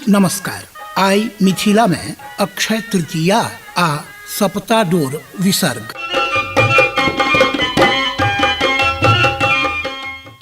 नमस्कार। आई मिथिला में अक्षय तृतीया आ सप्ता डोर विसर्ग।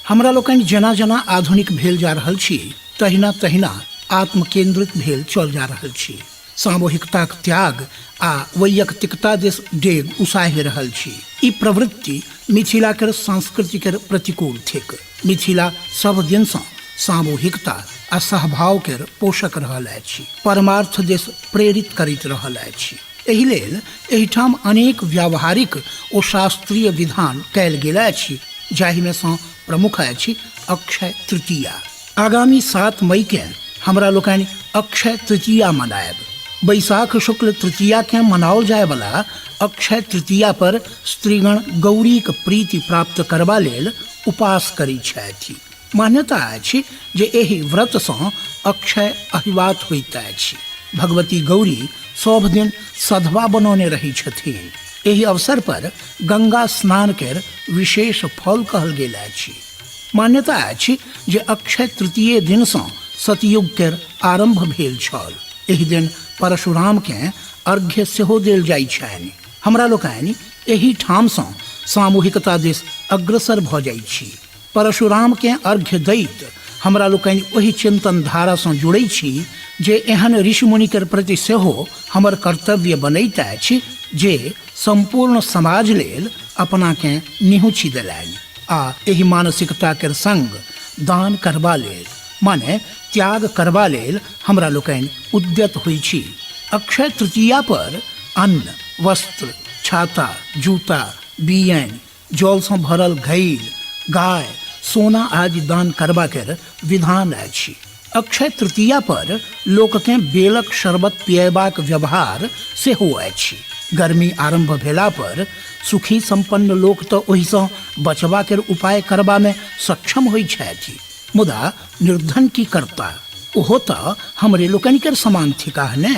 हमरा लोकनि जेना जेना आधुनिक भेल जा रहल छी तहिना तहिना आत्मकेंद्रित भेल चल जा रहल छी। सामूहिकताक त्याग आ वैयक्तिकता दिस डेग उसाहि रहल छी। ई प्रवृत्ति मिथिला के संस्कृति के प्रतिकूल थिक। मिथिला सब दिन से सामूहिकता आ सहभाव के पोषक रहल अछि, परमार्थ दिस प्रेरित करैत रहल अछि। एहि लेल एहिठाम अनेक व्यावहारिक ओ शास्त्रीय विधान कयल गेल अछि, जाहि में से प्रमुख अछि अक्षय तृतीया। आगामी 7 मई के हमरा लोकनि अक्षय तृतीया मनायब। बैसाख शुक्ल तृतीया के मनाओल जाय वाला अक्षय तृतीया पर स्त्रीगण गौरी के प्रीति प्राप्त करबा लेल उपास करै छथि। मान्यता अछि जे एहि व्रत सँ अक्षय अहिवात होइत अछि। भगवती गौरी सब दिन सधवा बनौने रही छथिन। एहि अवसर पर गंगा स्नान के विशेष फल कहल गेल अछि। मान्यता अछि जे अक्षय तृतीय दिन सँ सतयुग के आरंभ भेल छल। एहि दिन परशुराम के अर्घ्य सेहो देल जाइ छनि। हमरा लोकनि एहि ठाम सँ सामूहिकता दिस अग्रसर भऽ जाइ छी। परशुराम के अर्घ्य दैत हमरा लोकनि ओहि चिंतन धारा सँ जुड़ै छी जे एहन ऋषि मुनि के प्रति सेहो हमर कर्तव्य बनैत अछि जे संपूर्ण समाज लेल अपना के निहुचि देलनि आ एहि मानसिकता के संग दान करबा लेल माने त्याग करबा लेल हमरा लोकनि उद्यत होइ छी। अक्षय तृतीया पर अन्न, वस्त्र, छाता, जूता, बियन, जल सँ भरल घैल, गाय, सोना आदि दान करबा के विधान अछि। अक्षय तृतीया पर लोक के बेलक शरबत पिएबाक व्यवहार सेहो अछि। गर्मी आरंभ भेला पर सुखी संपन्न लोक तो ओहि सँ बचबा के उपाय करबा में सक्षम होइ छथि, मुदा निर्धन की करता ओहो तो हमरे लोकनि के समान थिकाह ने।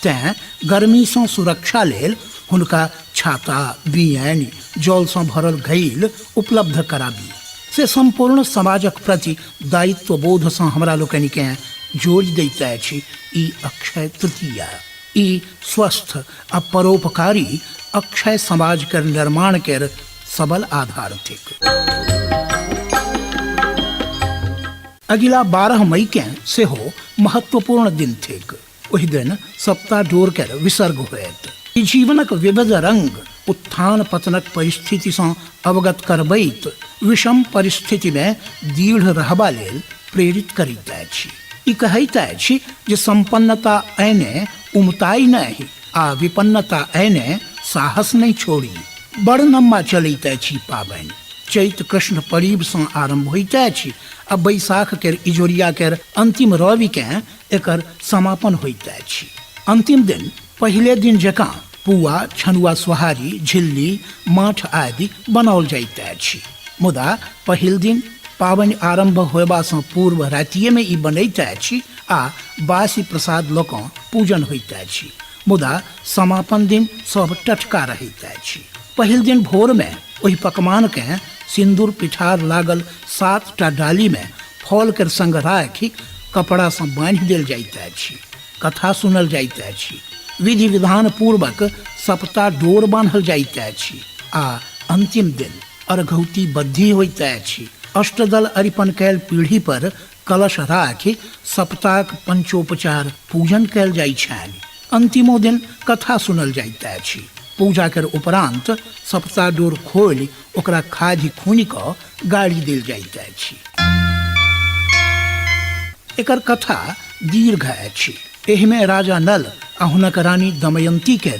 तें गर्मी सँ सुरक्षा लेल हुनका छाता, बियन, जल सँ भरल घैल उपलब्ध कराबी। से संपूर्ण समाजक प्रति दायित्व बोध सँ हमरा लोकनि के जोड़ दैत अछि ई अक्षय तृतीया। ई स्वस्थ आ परोपकारी अक्षय समाज के निर्माण के सबल आधार थिक। अगिला 12 मई के सेहो महत्वपूर्ण दिन थिक। ओहि दिन सप्ताह डोर के विसर्ग होयत। ई जीवनक विविध रंग, उत्थान पतनक परिस्थिति सँ अवगत करबैत विषम परिस्थिति में दृढ़ रहबा लेल प्रेरित करैत अछि। ई कहैत अछि जे संपन्नता ऐने उमताई नहीं आ विपन्नता ऐने साहस नहीं छोड़ी। बड़ लम्बा चलैत अछि पाबनि। चैत कृष्ण परीब सँ आरंभ होइत अछि आ बैसाख के इजोरिया के अंतिम रवि के एकर समापन होइत अछि। अंतिम दिन पहिले दिन जकाँ पुआ, छनुआ, सोहारी, झिल्ली, माठ आदि बनाओल जाइत अछि। मुदा पहिल दिन पाबनि आरंभ होयबा सँ पूर्व रातिये में ई बनैत अछि आ बासी प्रसाद लऽ कऽ पूजन होइत अछि। मुदा समापन दिन सब टटका रहैत अछि। पहिल दिन भोर में ओहि पकवान के सिंदूर पिठार लागल 7टा डाली में फल के संग राखि कपड़ा सँ बांधि देल जाइत अछि। कथा सुनल जाइत अछि। विधि विधान पूर्वक सप्ताह डोर बान्हल जाइत अछि आ अंतिम दिन अर्घौती बद्धी होइत अछि। अष्टदल अरिपन कैल पीढ़ी पर कलश राखि सप्ताहक पंचोपचार पूजन कैल जाइ छनि। अंतिमो दिन कथा सुनल जाइत अछि। पूजा के उपरांत सप्ताह डोर खोलि ओकरा खाधि खुनि कऽ गाड़ी देल जाइत अछि। एकर कथा दीर्घ अछि। एहि में राजा नल आ हुनक रानी दमयंती के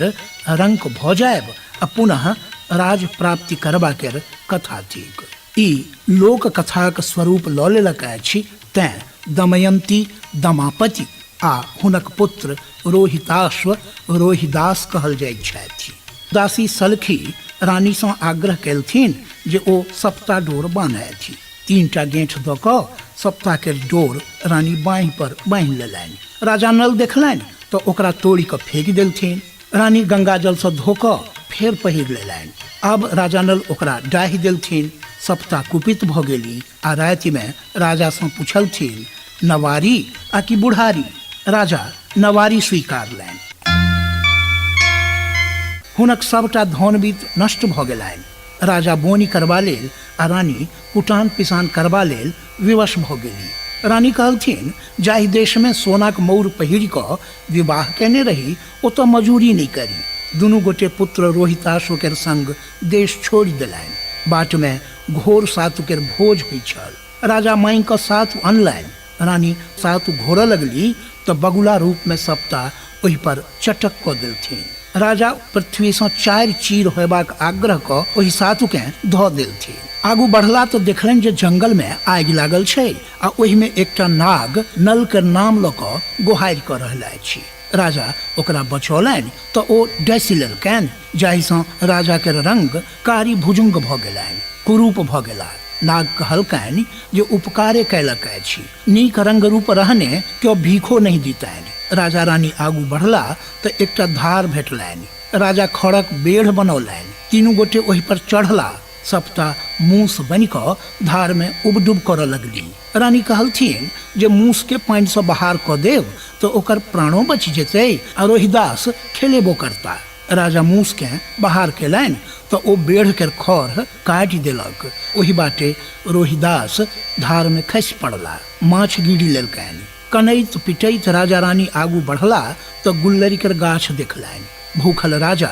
रंक भऽ जायब आ पुनः राज प्राप्ति करबा के कथा थिक। ई लोक कथाक स्वरूप लऽ लेलक अछि। तें दमयंती दमापति आ हुनक पुत्र रोहिताश्व रोहिदास कहल जाइत छथि। दासी सलखी रानी सँ आग्रह केलथिन जे ओ सप्ताह डोर बान्हथि। 3टा गेंठ दऽ कऽ सप्ताह के डोर रानी बाँहि पर बान्हि लेलनि। राजा नल देखलनि तऽ ओकरा तोड़ि कऽ फेंक देलथिन। रानी गंगा जल सँ धो कऽ फेर पहिर लेलनि। अब राजा नल ओकरा डाहि देलथिन। सप्ताह कुपित भऽ गेली आ राति में राजा सँ पूछलथिन नवारी आ कि बुढ़ारी। राजा नवारी स्वीकार लैन। हुनक सबटा धनबीत नष्ट भ गेलनि। राजा बोनी करबा लेल आ रानी कुटान पिसान करबा लेल विवश भ गेली। रानी कहलथिन जाहि देश में सोनाक मौर पहिर कऽ विवाह केने रही ओतऽ मजूरी नहीं करी। दुनू गोटे पुत्र रोहिताशो केर संग देश छोड़ि देलनि। बाट में घोर सातु केर भोज होइ छल। राजा माई कऽ सातु अनलनि। रानी सातु घोरऽ लगली तऽ बगुला रूप में सप्ता ओहि पर चटक कऽ देलथिन। राजा पृथ्वी से 4 चीर होयबाक आग्रह कऽ ओहि सातु के धऽ देलथिन। आगू बढ़ला तो देखलनि जे जंगल में आगि लागल छै आ ओहि में एकटा नाग नल के नाम लऽ कऽ गोहारि कऽ रहल अछि। राजा ओकरा बचौलनि तऽ ओ डसि लेलकनि, जाहि सँ राजा के रंग कारी भुजुंग भऽ गेलनि, कुरूप भऽ गेला। नाग कहलकनि जे उपकारे कयलक अछि, नीक रंग रूप रहने क्यों भीखो नहीं दीतनि। राजा रानी आगू बढ़ला तऽ एकटा धार भेटलनि। राजा खड़क बेढ़ बनौलनि। तीनू गोटे ओहि पर चढ़ला। सप्ता मूस बनि कऽ धार में उबडुब करऽ लगली। रानी कहलथिन जे मूस के पानि से बाहर कऽ देव तऽ ओकर प्राणो बचि जेतै आ रोहिदास खेलेबो करता। राजा मूस के बाहर केलनि तऽ ओ बेढ़ के खर काटि देलक। ओहि बाटे रोहिदास धार में खसि पड़ला, माछ गिरी लेलकनि। कनैत पिटैत राजा रानी आगू बढ़ला तऽ गुल्लरी के गाछ देखलनि। भूखल राजा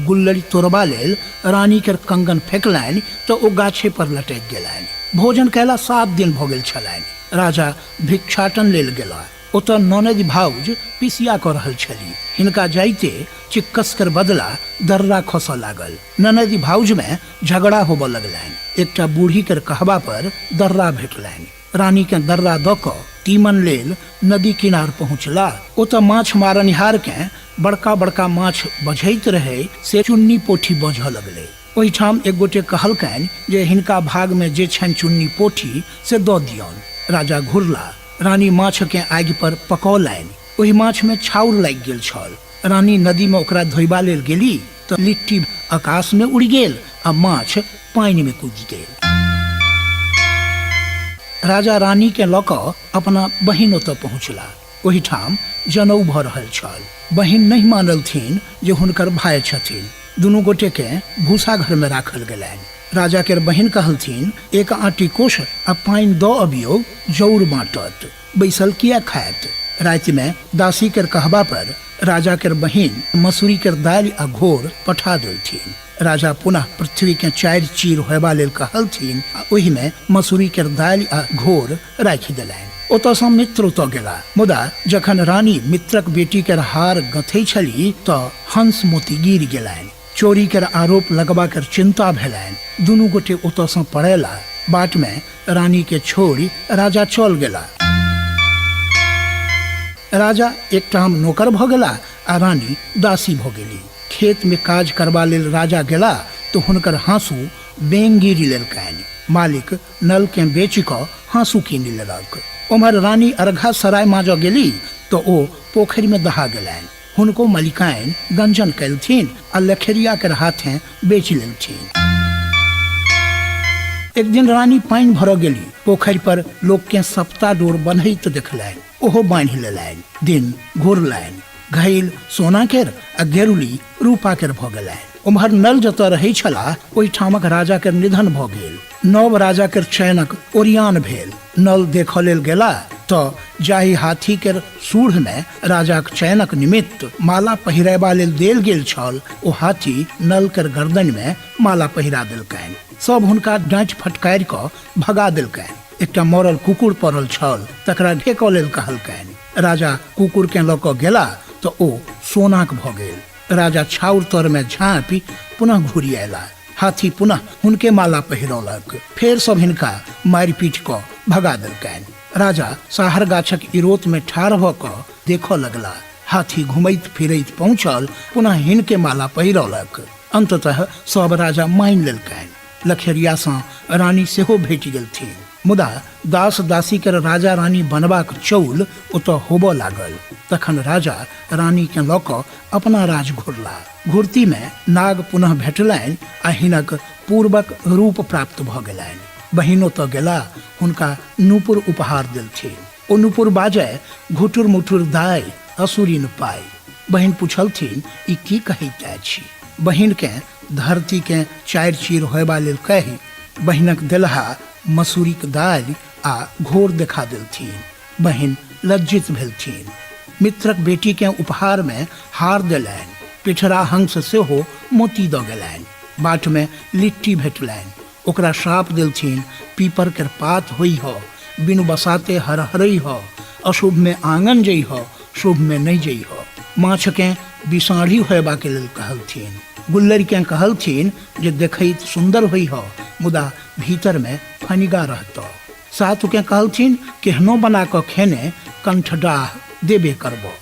गुल्लरी तोड़बा लेल रानी के कंगन फेंकलनि तऽ ओ गाछे पर लटक गेलनि। भोजन कैला 7 दिन भऽ गेल छलनि। राजा भिक्षाटन लेल गेला। ओतऽ ननदि भाउज पिसिया कऽ रहल छली। हिनका जाइते चिक्कस कर बदला दर्रा खसऽ लागल। ननदि भाउज में झगड़ा होबऽ लगलनि। एकटा बूढ़ी के कहबा पर दर्रा भेटलनि। रानी के दर्रा दऽ कऽ तीमन लेल नदी किनार पहुँचला। ओतऽ माछ मारनिहार के बड़का बड़का माछ बझैत रहे से चुन्नी पोठी बझऽ लगले। ओहिठाम एक गोटे कहलकनि जे हिनका भाग में जे छनि चुन्नी पोठी से दऽ दियौन। राजा घुरला। रानी माछ के आगि पर पकौलनि। ओहि माछ में छाउर लागि गेल छल। रानी नदी में ओकरा धोइबा लेल गेली तऽ लिट्टी आकाश में उड़ि गेल आ माछ पानि में कूदि गेल। राजा रानी के लऽ कऽ अपना बहिन ओतऽ पहुँचला। ओहिठाम जनऊ भऽ रहल छल। बहिन नहीं मानलथिन जे हुनकर भाई छथिन। दुनू गोटे के भूसा घर में राखल गेलनि। राजा के बहिन कहलथिन एक आटी कोश आ पानि दऽ अबियौ, जौर बाँटत, बैसल किया खायत। राति में दासी के कहबा पर राजा के बहिन मसूरी के दालि आ घोर पठा देलथिन। राजा पुनः पृथ्वी के 4 चीर होयबा लेल कहलथिन आ ओहि में मसूरी के दालि आ घोर राखि देलनि। ओतऽ सँ मित्र ओतऽ गेला। मुदा जखन रानी मित्रक बेटी के हार गथै छली तऽ हंस मोती गिर गेलनि। चोरी के आरोप लगबा के चिंता भेलनि। दुनू गोटे ओतऽ सँ पड़ेला। बाट में रानी के छोड़ि राजा चल गेला। राजा एकटाम नौकर भऽ गेला आ रानी दासी भऽ गेली। खेत में काज करबा लेल राजा गेला तो हुनकर हाँसू बेंग गिरी लेलकनि। मालिक नल के बेच कऽ हाँसू कीन लेलक। उम्हर रानी अर्घा सराय माजऽ गेली तो ओ पोखरि में दहा गेलनि। हुनको मलिकाइन गंजन कैलथिन आ लखेरिया के हाथे बेच लेलथिन। एक दिन रानी पानि भरऽ गेली। पोखरि पर लोक के सप्ता डोर बन्हैत देखलनि। ओहो बान्हि लेलनि। दिन घुरलनि। घैल सोना केर आ गेरुली रूपा केर भऽ गेलनि। उम्हर नल जतऽ रहै छला ओहिठामक राजा के निधन भऽ गेल। नव राजा के चयनक ओरियान भेल। नल देखऽ लेल गेला तऽ जाहि हाथी केर सूढ़ में राजाक चयनक निमित्त माला पहिरेबा लेल देल गेल छल ओ हाथी नल केर गर्दन में माला पहिरा देलकनि। सब हुनका डाँटि फटकारि कऽ भगा देलकनि। एकटा मरल कुकुर पड़ल छल तकरा ढेकऽ लेल कहलकनि। राजा कुकुर के लऽ कऽ गेला तऽ ओ सोनाक भऽ गेल। राजा छाउर तर में झाँपि पुनः घुरि अयला। हाथी पुनः हुनके माला पहिरौलक। फेर सब हिनका मारि पीट कऽ भगा देलकनि। राजा साहर गाछक इरोत में ठाढ़ भऽ कऽ देखऽ लगला। हाथी घुमैत फिरैत पहुँचल, पुनः हिनके माला पहिरौलक। अंततः सब राजा मानि लेलकनि। लखेरिया सँ रानी सेहो भेटि गेलथिन। मुदा दास दासी के राजा रानी बनबाक चौल ओतऽ होबऽ लागल। तखन राजा रानी के लऽ कऽ अपना राज घुरला। घुरती में नाग पुनः भेटलनि आ हिनक पूर्वक रूप प्राप्त भऽ गेलनि। बहिनो तो गेला हुनका नूपुर उपहार दिलथिन। ओ नूपुर बाजे घुटुर मुठुर दाय असुरी न पाई। बहिन पूछलथिन ई की कहैत अछि। बहिन के धरती के चारि चीर होयबा लेल कहि बहिनक देलहा मसूरीक दालि आ घोर देखा देलथिन। बहिन लज्जित भेलथिन। मित्रक बेटी के उपहार में हार देलनि। पिठरा हंस सेहो मोती दऽ गेलनि। बाट में लिट्टी भेटलनि। ओकरा श्राप देलथिन पीपर के पात होई हो, बिनु बसाते हरहरई हो, अशुभ में आंगन जई हो, शुभ में नहीं जई हो। माछ के बिसाढ़ी होयबा के लेल कहलथिन। गुल्लरि के कहलथिन जे देखैत सुंदर होई हो, मुदा भीतर में फनिगा रहतो। सातु के कहलथिन केहनो बना कऽ खेने कंठडाह देबे करबो।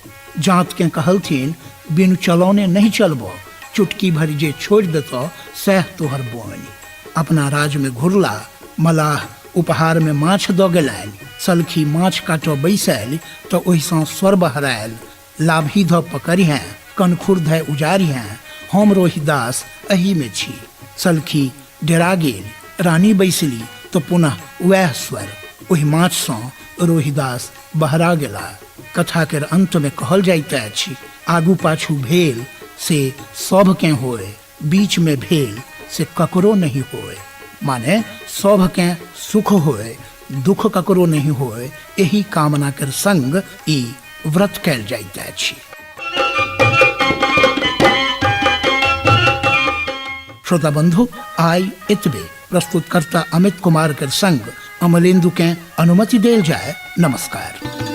जात के कहलथिन बिनु चलौने नहीं चलबो, चुटकी भरी जे छोड़ देतो सह तोहर बोनी। अपना राज में घुरला। मलाह उपहार में माछ दऽ गेलनि। सलखी माछ काटो बैसल तो ओहिसँ स्वर बहरायल। लाभी धऽ पकड़िहें, कनखुर धऽ उजारिहें, हम रोहिदास एही में छी। सलखी डेरा गेल। रानी बैसली तो पुनः वह स्वर। ओहि माछ सँ रोहिदास बहरा गेला। कथा के अंत में कहल जाइत अछि आगू पाछू भेल से सभ के होए, बीच में भेल से ककरो नहीं होए। माने सभ के सुख होए, दुख ककरो नहीं होए, यही कामना कर संग ई व्रत कैल जाइत अछि। श्रोता बंधु, आई इतबे प्रस्तुतकर्ता अमित कुमार के संग अमलेंदु के अनुमति देल जाए। नमस्कार।